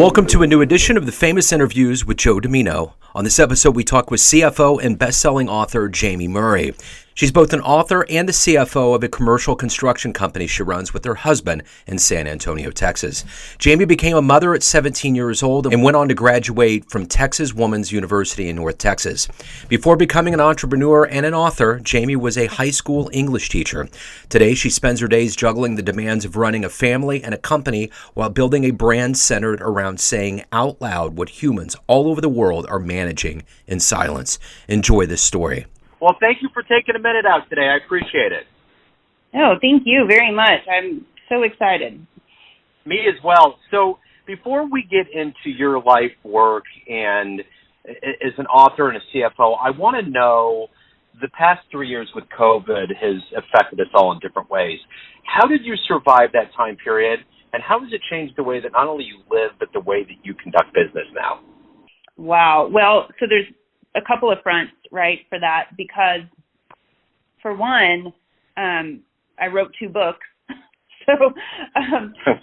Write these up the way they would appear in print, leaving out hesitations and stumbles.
Welcome to a new edition of the Famous Interviews with Joe Dimino. On this episode, we talk with CFO and best-selling author Jamie Murray. She's both an author and the CFO of a commercial construction company she runs with her husband in San Antonio, Texas. Jamie became a mother at 17 years old and went on to graduate from Texas Woman's University in North Texas. Before becoming an entrepreneur and an author, Jamie was a high school English teacher. Today, she spends her days juggling the demands of running a family and a company while building a brand centered around saying out loud what humans all over the world are managing in silence. Enjoy this story. Well, thank you for taking a minute out today. I appreciate it. Oh, thank you very much. I'm so excited. Me as well. So before we get into your life work and as an author and a CFO, I want to know, the past 3 years with COVID has affected us all in different ways. How did you survive that time period, and how has it changed the way that not only you live, but the way that you conduct business now? Wow. Well, so there's a couple of fronts, right, for that, because for one, I wrote 2 books. So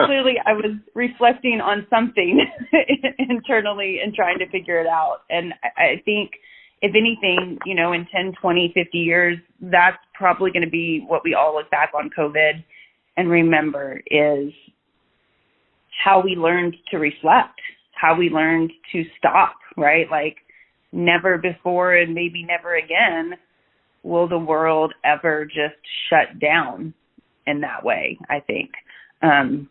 clearly I was reflecting on something internally and trying to figure it out. And I think, if anything, in 10, 20, 50 years, that's probably going to be what we all look back on COVID and remember is how we learned to reflect, how we learned to stop, right? Like, never before and maybe never again will the world ever just shut down in that way, I think. And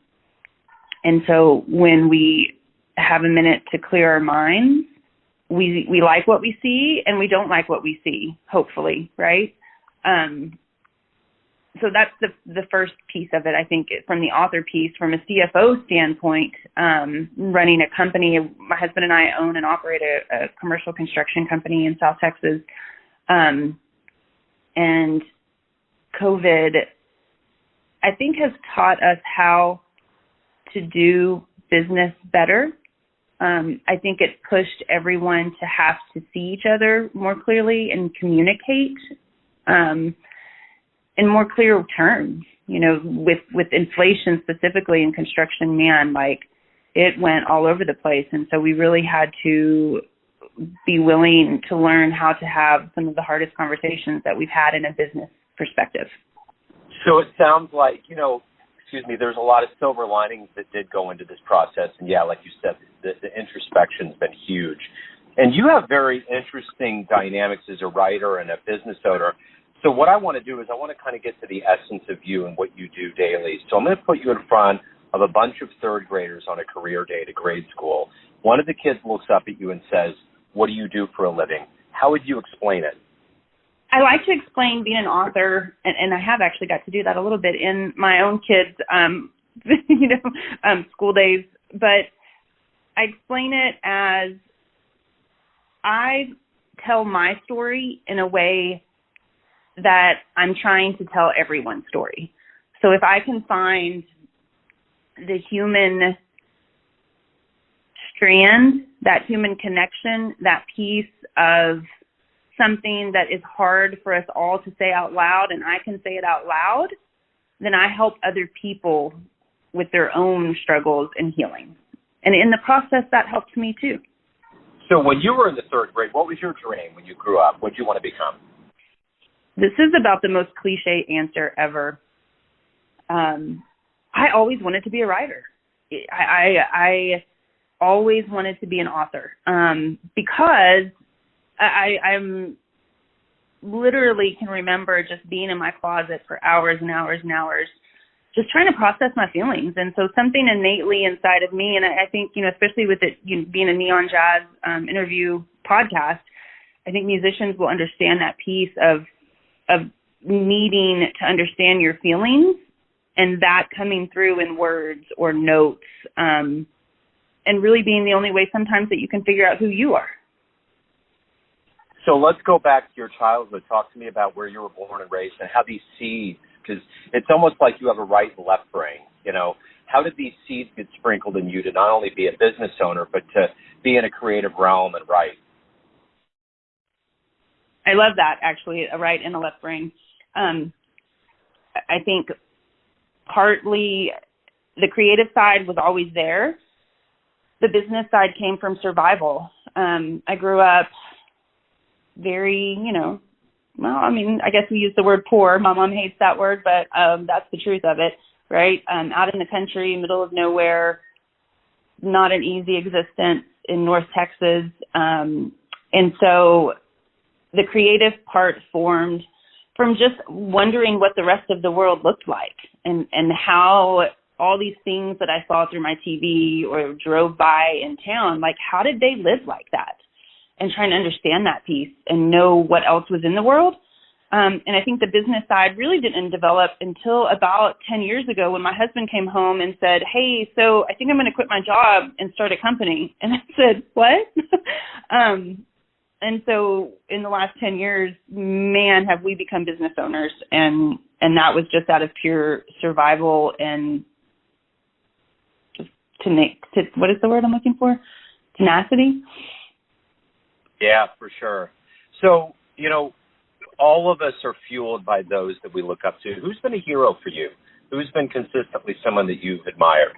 so when we have a minute to clear our minds, we like what we see and we don't like what we see, hopefully, right? So that's the first piece of it, I think, from the author piece. From a CFO standpoint, running a company, my husband and I own and operate a commercial construction company in South Texas. And COVID, I think, has taught us how to do business better. I think it pushed everyone to have to see each other more clearly and communicate in more clear terms, with inflation specifically in construction, man, like it went all over the place. And so we really had to be willing to learn how to have some of the hardest conversations that we've had in a business perspective. So it sounds like, there's a lot of silver linings that did go into this process. And yeah, like you said, the introspection's been huge. And you have very interesting dynamics as a writer and a business owner. So what I want to do is I want to kind of get to the essence of you and what you do daily. So I'm going to put you in front of a bunch of third graders on a career day to grade school. One of the kids looks up at you and says, "What do you do for a living?" How would you explain it? I like to explain being an author, and I have actually got to do that a little bit in my own kids' school days. But I explain it as I tell my story in a way that I'm trying to tell everyone's story. So if I can find the human strand, that human connection, that piece of something that is hard for us all to say out loud, and I can say it out loud, then I help other people with their own struggles and healing. And in the process, that helped me too. So when you were in the third grade, what was your dream when you grew up? What did you want to become? This is about the most cliche answer ever. I always wanted to be a writer. I always wanted to be an author because I'm literally can remember just being in my closet for hours and hours and hours, just trying to process my feelings. And so something innately inside of me, and I think, especially with it being a Neon Jazz interview podcast, I think musicians will understand that piece of needing to understand your feelings and that coming through in words or notes, and really being the only way sometimes that you can figure out who you are. So let's go back to your childhood. Talk to me about where you were born and raised and how these seeds, because it's almost like you have a right and left brain, How did these seeds get sprinkled in you to not only be a business owner, but to be in a creative realm and write? I love that, actually, a right and a left brain. I think partly the creative side was always there, the business side came from survival. I grew up very, I guess we use the word poor. My mom hates that word, but that's the truth of it, right? Out in the country, middle of nowhere, not an easy existence in North Texas. And so the creative part formed from just wondering what the rest of the world looked like and how all these things that I saw through my TV or drove by in town, like how did they live like that? And trying to understand that piece and know what else was in the world. And I think the business side really didn't develop until about 10 years ago when my husband came home and said, hey, so I think I'm going to quit my job and start a company. And I said, what? And so in the last 10 years, man, have we become business owners. And that was just out of pure survival and just what is the word I'm looking for? Tenacity? Yeah, for sure. So, all of us are fueled by those that we look up to. Who's been a hero for you? Who's been consistently someone that you've admired?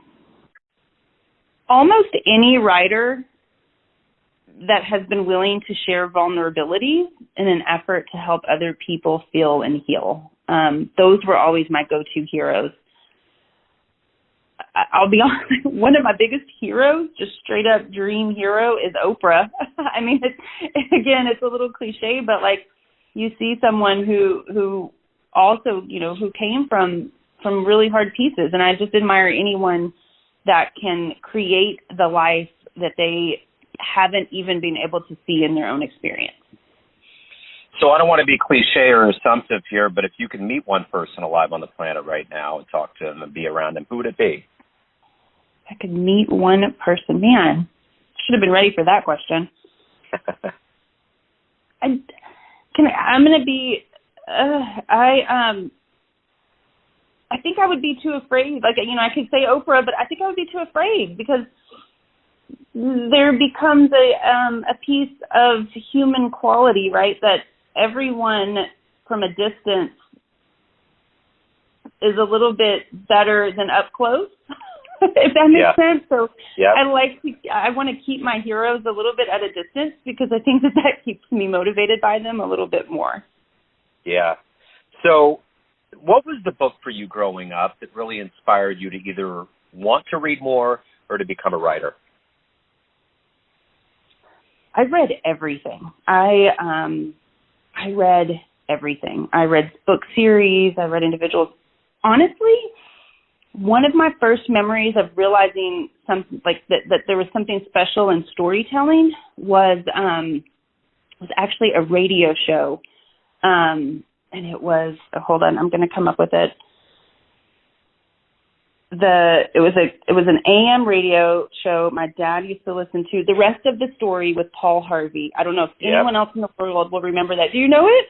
Almost any writer that has been willing to share vulnerabilities in an effort to help other people feel and heal. Those were always my go-to heroes. I'll be honest, one of my biggest heroes, just straight up dream hero, is Oprah. I mean, it's a little cliche, but like you see someone who also, who came from really hard pieces. And I just admire anyone that can create the life that they haven't even been able to see in their own experience. So I don't want to be cliche or assumptive here, but if you could meet one person alive on the planet right now and talk to them and be around them, who would it be? I could meet one person. Man, should have been ready for that question. I'm going to be, I think I would be too afraid. Like, I could say Oprah, but I think I would be too afraid because there becomes a piece of human quality, right? That everyone from a distance is a little bit better than up close. If that makes sense. So I want to keep my heroes a little bit at a distance because I think that keeps me motivated by them a little bit more. Yeah. So what was the book for you growing up that really inspired you to either want to read more or to become a writer? I read everything. I read everything. I read book series. I read individuals. Honestly, one of my first memories of realizing something like that there was something special in storytelling was actually a radio show, and it was hold on, I'm going to come up with it. It was an AM radio show my dad used to listen to. The Rest of the Story with Paul Harvey. I don't know if anyone else in the world will remember that. Do you know it?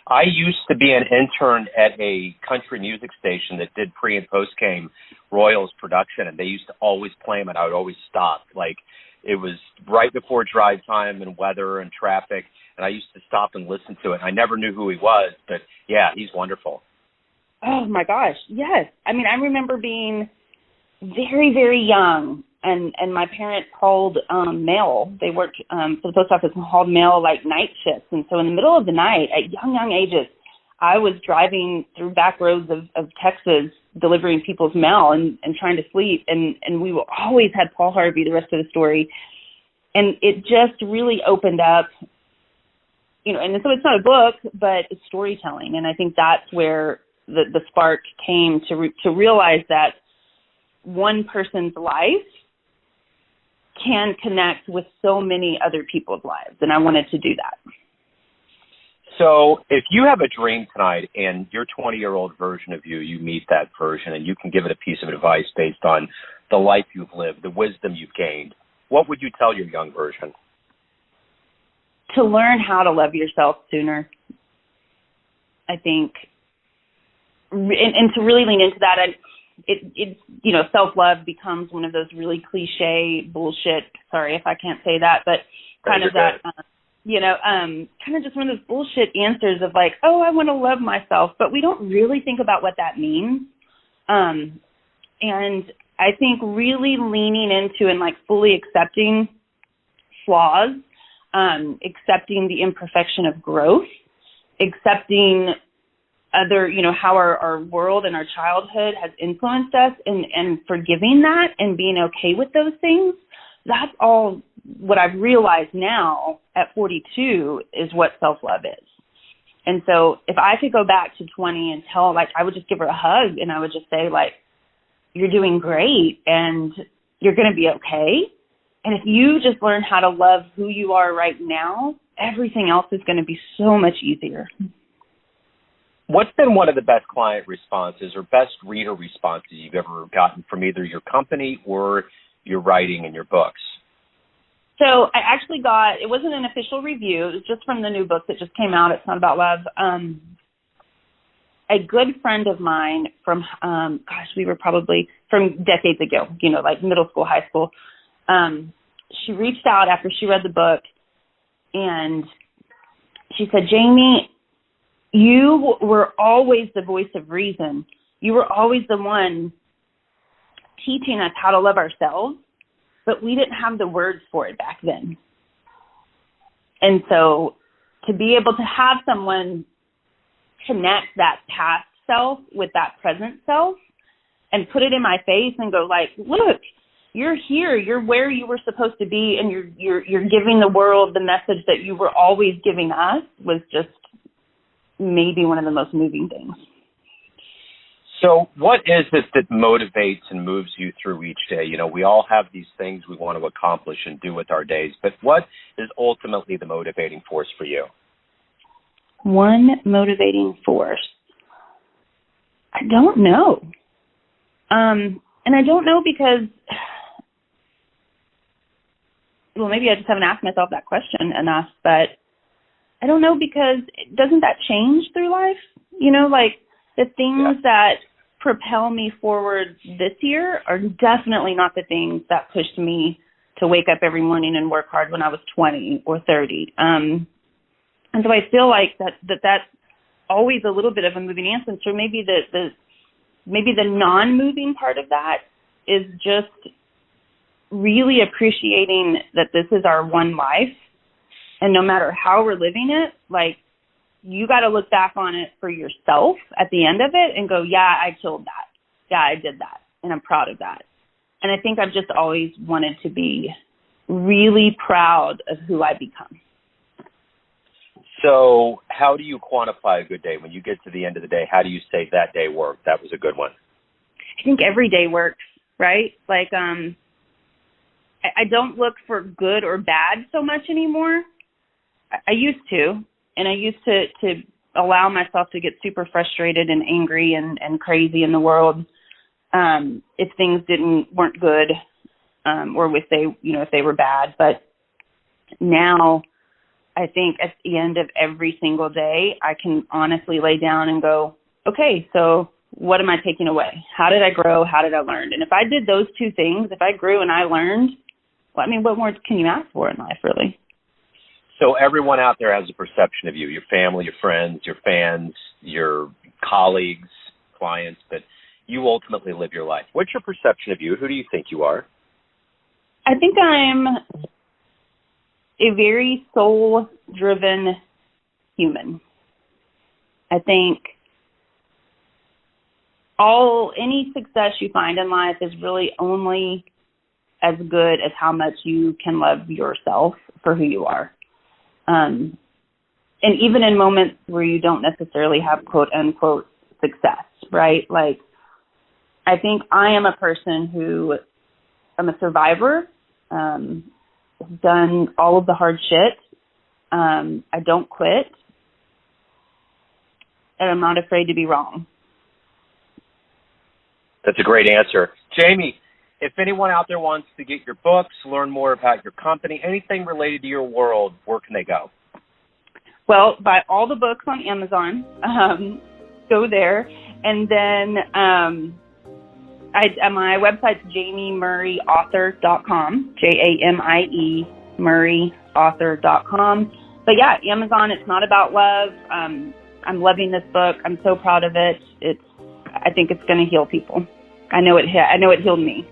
I used to be an intern at a country music station that did pre and post game Royals production, and they used to always play them, and I would always stop. Like, it was right before drive time and weather and traffic, and I used to stop and listen to it. I never knew who he was, but yeah, he's wonderful. Oh my gosh, yes. I mean, I remember being very, very young, and my parents hauled mail. They worked for the post office and hauled mail like night shifts. And so in the middle of the night, at young ages, I was driving through back roads of Texas delivering people's mail and trying to sleep. And we always had Paul Harvey, The Rest of the Story. And it just really opened up, and so it's not a book, but it's storytelling. And I think that's where the spark came to realize that one person's life can connect with so many other people's lives, and I wanted to do that. So if you have a dream tonight and your 20-year-old version of you meet that version and you can give it a piece of advice based on the life you've lived, the wisdom you've gained, what would you tell your young version? To learn how to love yourself sooner, I think, and to really lean into that. Self-love becomes one of those really cliche bullshit, sorry if I can't say that, but kind of that, kind of just one of those bullshit answers of like, oh, I want to love myself, but we don't really think about what that means. And I think really leaning into and like fully accepting flaws, accepting the imperfection of growth, accepting other, how our world and our childhood has influenced us, and forgiving that and being okay with those things. That's all what I've realized now at 42 is what self-love is. And so if I could go back to 20 and tell, like, I would just give her a hug and I would just say, like, you're doing great and you're going to be okay. And if you just learn how to love who you are right now, everything else is going to be so much easier. What's been one of the best client responses or best reader responses you've ever gotten from either your company or your writing and your books? So I actually it wasn't an official review. It was just from the new book that just came out. It's Not About Love. A good friend of mine from, we were probably from decades ago, like middle school, high school. She reached out after she read the book and she said, Jamie, you were always the voice of reason. You were always the one teaching us how to love ourselves, but we didn't have the words for it back then. And so to be able to have someone connect that past self with that present self and put it in my face and go like, look, you're here, you're where you were supposed to be, and you're giving the world the message that you were always giving us, was just maybe one of the most moving things. So what is it that motivates and moves you through each day? We all have these things we want to accomplish and do with our days, but what is ultimately the motivating force for you? One motivating force. I don't know. And I don't know because, maybe I just haven't asked myself that question enough, but I don't know because doesn't that change through life? Like the things that propel me forward this year are definitely not the things that pushed me to wake up every morning and work hard when I was 20 or 30. And so I feel like that's always a little bit of a moving answer. So maybe the non-moving part of that is just really appreciating that this is our one life, and no matter how we're living it, like, you got to look back on it for yourself at the end of it and go, yeah, I killed that. Yeah, I did that. And I'm proud of that. And I think I've just always wanted to be really proud of who I become. So how do you quantify a good day? When you get to the end of the day, how do you say that day worked? That was a good one. I think every day works, right? Like, I don't look for good or bad so much anymore. I used to. And I used to allow myself to get super frustrated and angry and crazy in the world if things weren't good or if they were bad. But now I think at the end of every single day, I can honestly lay down and go, okay, so what am I taking away? How did I grow? How did I learn? And if I did those two things, if I grew and I learned, what more can you ask for in life, really? So everyone out there has a perception of you, your family, your friends, your fans, your colleagues, clients, but you ultimately live your life. What's your perception of you? Who do you think you are? I think I'm a very soul-driven human. I think any success you find in life is really only as good as how much you can love yourself for who you are. And even in moments where you don't necessarily have quote unquote success, right? Like, I think I am a person who, I'm a survivor, done all of the hard shit. I don't quit, and I'm not afraid to be wrong. That's a great answer. Jamie, if anyone out there wants to get your books, learn more about your company, anything related to your world, where can they go? Well, buy all the books on Amazon. Go there. And then my website's jamiemurrayauthor.com, JAMIE Murrayauthor.com. But yeah, Amazon, It's Not About Love. I'm loving this book. I'm so proud of it. I think it's going to heal people. I know it healed me.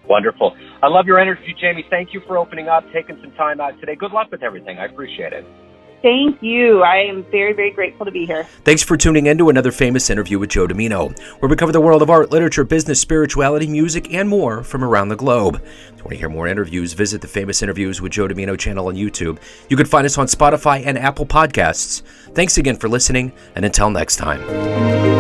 Wonderful. I love your energy, Jamie. Thank you for opening up, taking some time out today. Good luck with everything. I appreciate it. Thank you. I am very, very grateful to be here. Thanks for tuning in to another famous interview with Joe Dimino, where we cover the world of art, literature, business, spirituality, music, and more from around the globe. If you want to hear more interviews, visit the Famous Interviews with Joe Dimino channel on YouTube. You can find us on Spotify and Apple Podcasts. Thanks again for listening, and until next time.